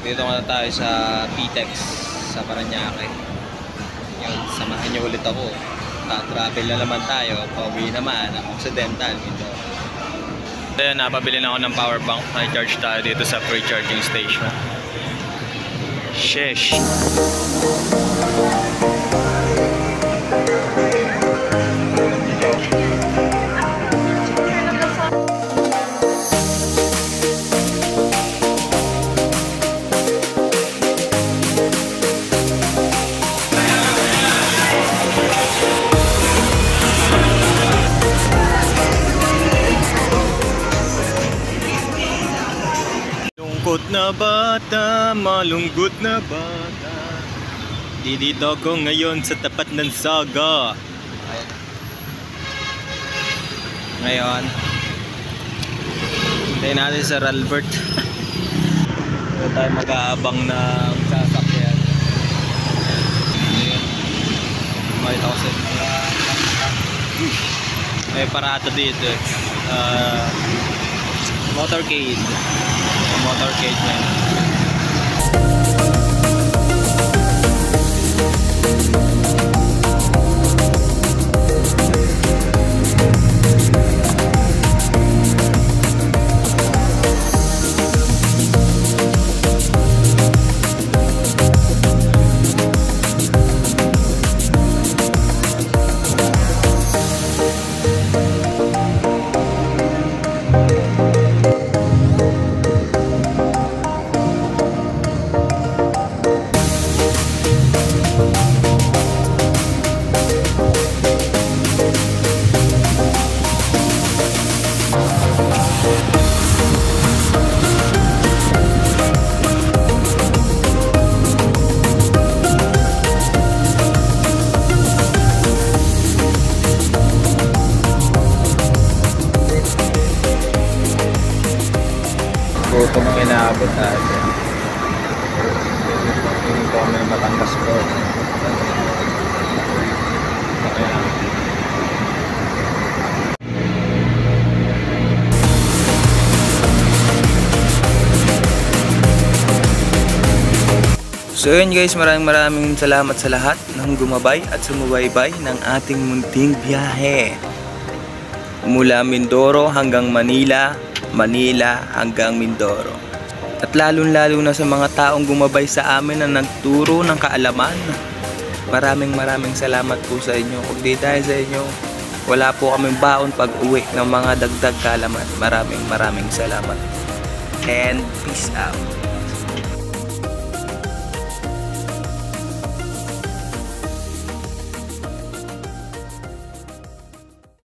Dito nga tayo sa PTEX sa Parañaque. Yun, samahan niyo ulit ako. Travel na naman tayo. Pauwi naman ang Occidental dito. Ayan, napabili na ako ng power bank. Na-charge tayo dito sa free charging station. Sheesh. Malungkot na bata, malungkot na bata. Dito ko ngayon sa tapat ng Saga. Ngayon, hintayin natin sa Albert. Dito tayo mag-aabang ng sasakyan. Makita ko sa may parada dito. Motorcade. Motorcade na yun. Ito mga inaabot natin. Hindi ko kami matangkas po. So yun guys, maraming salamat sa lahat ng gumabay at sumubaybay ng ating munting biyahe. Mula Mindoro hanggang Manila, Manila hanggang Mindoro. At lalong-lalo na sa mga taong gumabay sa amin na nagturo ng kaalaman. Maraming salamat po sa inyo. Kung di dahil sa inyo, wala po kaming baon pag uwi ng mga dagdag kaalaman. Maraming salamat. And peace out.